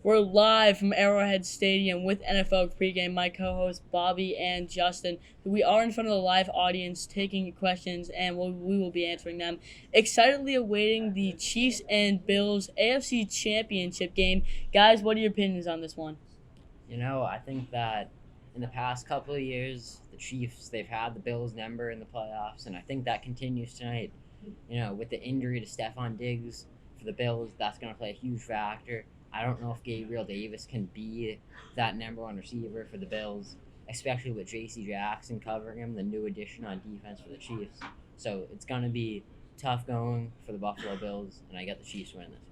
We're live from Arrowhead Stadium with NFL pregame. My co-hosts Bobby and Justin. We are in front of the live audience taking questions, and we will be answering them. Excitedly awaiting the Chiefs and Bills AFC Championship game. Guys, what are your opinions on this one? I think that in the past couple of years, the Chiefs, they've had the Bills number in the playoffs, and I think that continues tonight. With the injury to Stephon Diggs for the Bills, that's going to play a huge factor. I don't know if Gabriel Davis can be that number one receiver for the Bills, especially with J.C. Jackson covering him, the new addition on defense for the Chiefs. So it's going to be tough going for the Buffalo Bills, and I got the Chiefs winning this.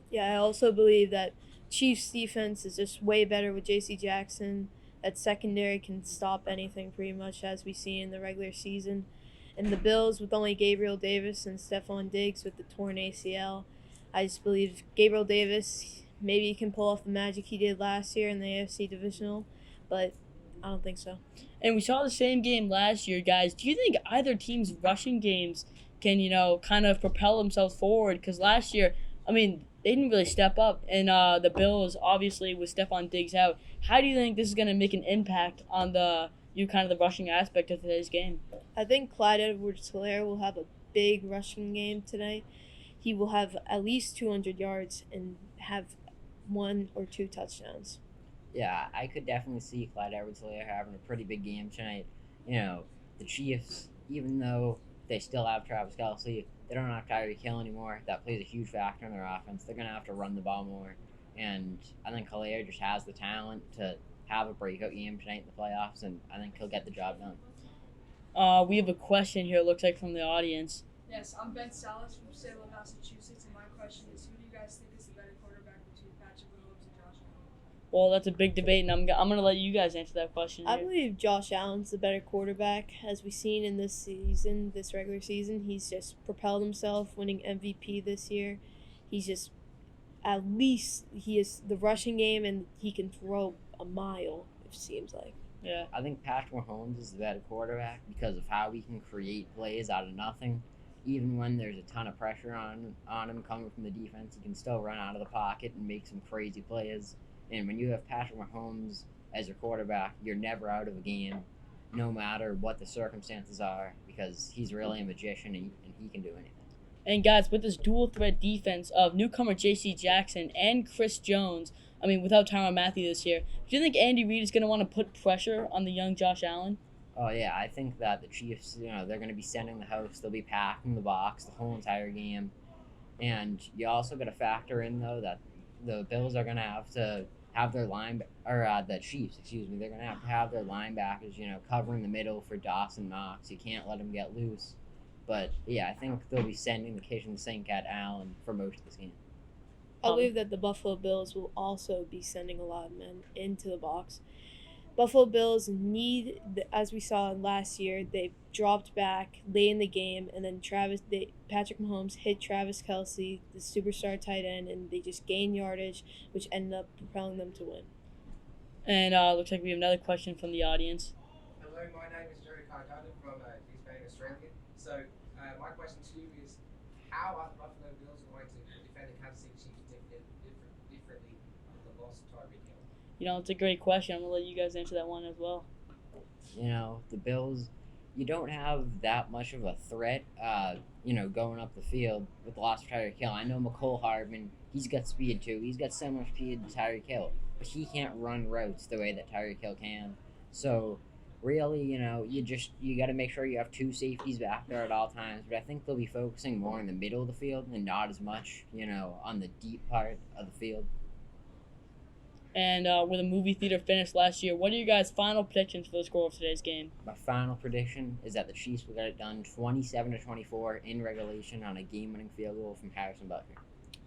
Yeah, I also believe that Chiefs defense is just way better with J.C. Jackson. That secondary can stop anything pretty much as we see in the regular season. And the Bills with only Gabriel Davis and Stephon Diggs with the torn ACL. I just believe Gabriel Davis maybe can pull off the magic he did last year in the AFC divisional, but I don't think so. And we saw the same game last year, guys. Do you think either team's rushing games can, kind of propel themselves forward? Because last year, they didn't really step up. And the Bills, obviously, with Stephon Diggs out. How do you think this is going to make an impact on the rushing aspect of today's game? I think Clyde Edwards-Helaire will have a big rushing game tonight. He will have at least 200 yards and have 1 or 2 touchdowns. Yeah, I could definitely see Clyde Edwards-Helaire having a pretty big game tonight. The Chiefs, even though they still have Travis Kelce, they don't have Tyreek Hill anymore. That plays a huge factor in their offense. They're going to have to run the ball more. And I think Helaire just has the talent to have a breakout game tonight in the playoffs, and I think he'll get the job done. We have a question here, it looks like, from the audience. Yes, I'm Ben Salas from Salem, Massachusetts, and my question is, who do you guys think is the better quarterback between Patrick Mahomes and Josh Allen? Well, that's a big debate, and I'm going to let you guys answer that question here. I believe Josh Allen's the better quarterback. As we've seen in this regular season, he's just propelled himself, winning MVP this year. He's just, at least, he is the rushing game, and he can throw a mile, it seems like. Yeah. I think Patrick Mahomes is the better quarterback because of how he can create plays out of nothing. Even when there's a ton of pressure on him coming from the defense, he can still run out of the pocket and make some crazy plays. And when you have Patrick Mahomes as your quarterback, you're never out of a game, no matter what the circumstances are, because he's really a magician and he can do anything. And guys, with this dual threat defense of newcomer J.C. Jackson and Chris Jones, without Tyrann Mathieu this year, do you think Andy Reid is going to want to put pressure on the young Josh Allen? Oh, yeah, I think that the Chiefs, they're going to be sending the house. They'll be packing the box the whole entire game. And you also got to factor in, though, that the Bills are going to have their the Chiefs, they're going to have their linebackers, covering the middle for Dawson Knox. You can't let them get loose. But, yeah, I think they'll be sending the kitchen sink at Allen for most of this game. I believe that the Buffalo Bills will also be sending a lot of men into the box. Buffalo Bills need, as we saw last year, they dropped back late in the game, and then Patrick Mahomes hit Travis Kelce, the superstar tight end, and they just gained yardage, which ended up propelling them to win. And looks like we have another question from the audience. Hello, my name is Jerry Carcada from Brisbane, Australia. So my question to you is, how are the Buffalo Bills going to defend the Kansas City Chiefs differently with the loss of Tyreek Hill? It's a great question. I'm going to let you guys answer that one as well. The Bills, you don't have that much of a threat, going up the field with the loss of Tyreek Hill. I know McCole Hardman, he's got speed too. He's got similar speed to Tyreek Hill, but he can't run routes the way that Tyreek Hill can. So, really, you got to make sure you have 2 safeties back there at all times. But I think they'll be focusing more in the middle of the field and not as much, on the deep part of the field. And with a movie theater finish last year, what are your guys' final predictions for the score of today's game? My final prediction is that the Chiefs will get it done 27-24 in regulation on a game-winning field goal from Harrison Butker.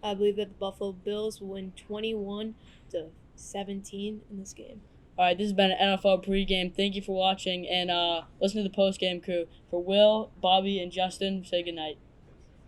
I believe that the Buffalo Bills will win 21-17 in this game. All right, this has been an NFL pregame. Thank you for watching, and listen to the postgame crew. For Will, Bobby, and Justin, say goodnight.